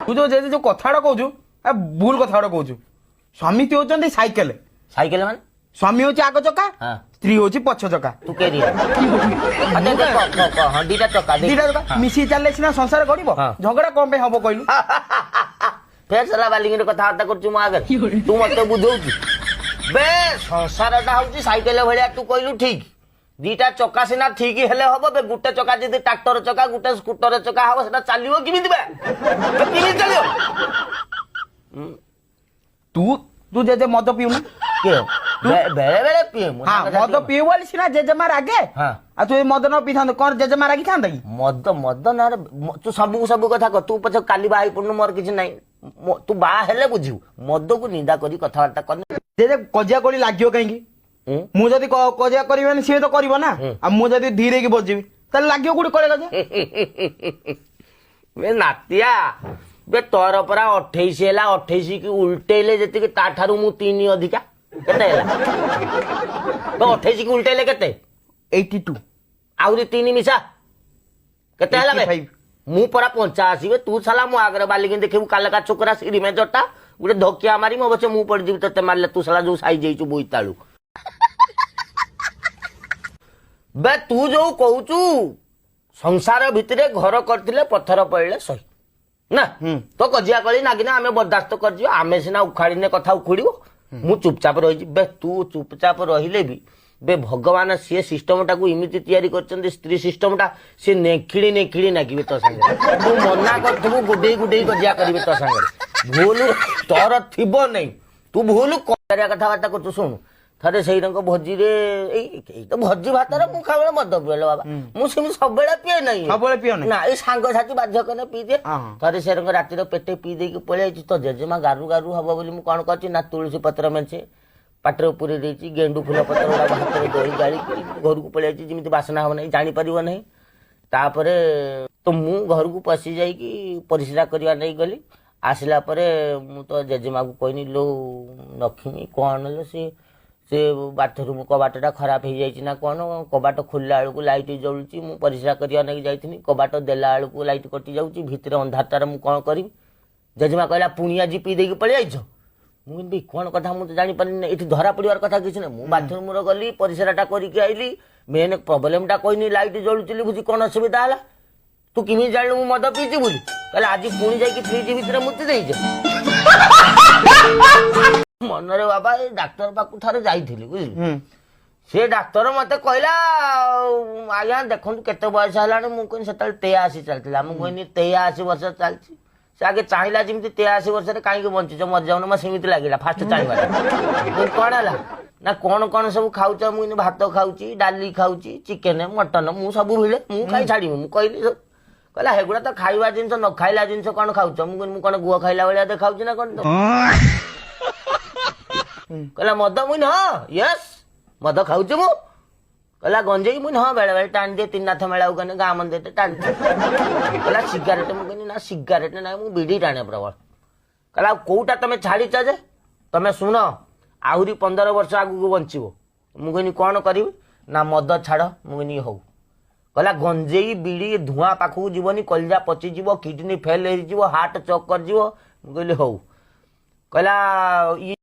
तू जो जो कथा कहू भूल कथा कहू स्वामी ती होती साइकेल साइकेल माने स्वामी हूँ आग चका हाँ स्त्री हूँ पछ चका तू के दीटा चका दीटा चका मिसी चलले सिना संसार गड़ब झगड़ा कौन पे हम कहलु फेर सला बालिंग कथबार्ता कर तू मत बुझौ बे संसारटा हूँ साइकेल भाया तू कहलु ठीक दीटा चका सीना ठीक हेले हम बे गोटे चका जदि ट्रैक्टर चका गोटे स्कूटर चका हम से चलो किमिति चलो तू तू जे मद पीऊ बेले बेले पीए हाँ मद पीऊ बोली सीना जेजेमा रागे आ तू मद न पी था कौन जेजेमा रागी था मद मद ना तू सब कथा कह तू पछ काली बाई पड़नु मोर किछ नहीं तू बा हेले बुझिउ मद को निंदा करी कथबार्ता कर जे कजिया कोली लागियो कहीं मु जदि कजिया करिबानी सी तो करिबो ना आ मु जदि धीरे की बजिबी त लागियो गुडी करे कजिया बे नातिया बे तोर परा 28 हैला 28 की उल्टेले जति ता ठारू मु 3 अधिका केते हैला तो 28 की उल्टेले केते 82 आउरी 3 मिसा केते हैला बे मु परा 85 बे तू साला मु आगरे बालिक देखिबू कालका छोकरा सिरी में जटा गुटे धकिया मारी मो बचे मु पड़ जीव तते मारले तू साला जो साई जेइचू बोईताळू बे तू जो कहूचू संसार भितरे घर करथिले पत्थर पड़ले सही ना तो कजिया कली नागिना आमे बर्दाश्त कर आमे सिना उखाड़ीने कथा उखुड़ो मु चुपचाप रही बे तू चुपचाप रहिले भी बे भगवान सी सिस्टम टाक इमिति तैयारी कर स्त्री सिस्टम टा सी नेखिड़ी नागिबे तो संगे तू मना कर गुडे गुडे कजिया करिवे तो संगे भूल तोर थिबो नहीं तू भूल करिया कथबार्ता कर शुणु थरे से भोजी रे तो भोजी भात मु खावे मद पिएल बाबा मुझे सब पिए नहीं ना ये सांग साथी बाध्य कने पी दे थरे से रातिर पेटे पी दे पलि तो जेजेमा गारू गारू हम बोली मुझे कौन कर तुलसी पत्र मेचे पाटर पूरी देती गेंडू फूल पत्र हाथ दही गाड़ी घर को पलि जमी बासना हम ना जापर ना तापर तो मु घर को पशि जा परिस्रा करवा नहीं गली आसला मु तो जेजेमा को कहनी लो लक्ष्मी कौन लो से बाथरूम कबाटा खराब हो जाए ना कौन कबाट खोलला बेलू लाइट जलुची मु परिस्रा करवा नहीं जाइथिनी कबाट देला बेलू लाइट कटि जाउची भितर अंधारटार मु कौन करी जेजेमा कहला पुणी आज पी देकी पलि आइछ मुझे कौन कथा मुझे जानी पारि ये धरा पड़ार कथा किसी ना मु बाथरूम गली परिस्राटा करके आइली मेन प्रोब्लेम टा कहनी लाइट जलुची बुझी कौन असुविधा है तू किमी जानू मु मद पीची बोली कहला आज पुणी जाइए फ्रिज भितर मुति देइछ मनरे बाबा डाक्टर पाखु थे जाइली बुझल से डाक्तर मत कहला आज्ञा देखु केते बयस है मुझे से 83 चलता मुझे 83 वर्ष चलती से आगे चाहिला जमी 83 वर्ष कहीं बंचुच मर जाऊन मैं सेमती लगे फास्ट चाहिए कौन है ना कौन कौन सब खाऊ मुझे भात खाऊची डाली खाऊची चिकेन मटन मु सब भिड़े मु कहीं छाड़ी मु कहली कहला हेगुड़ा तो खाइबा जिनस न खाइला जिनस कौन खाऊच मुझे कौन गुआ खाइला भाया देखाऊँ ना कौन कहला मद मुझे हाँ यस मद खाऊच मु कहला गंजेई मुझे हाँ बेले बेले टाणी दिए 3 नाथ मेला गने गाँ मंदिर टाणी कहला सिगारेट मुझे ना सिगारेट ना मुझे बीड़ी टाणे प्रबल कहला कौटा तुम छाड़ीच जे तुम शुण आहरी 15 वर्ष आगू बंचब मुझे कौन करी ना मद छाड़ मुझे हौ कहला गंजेई बीड़ी धुआं पाखक जीवनी कलिजा पचिज किडनी फेल हो हार्ट चक कर मुझे हौ कहला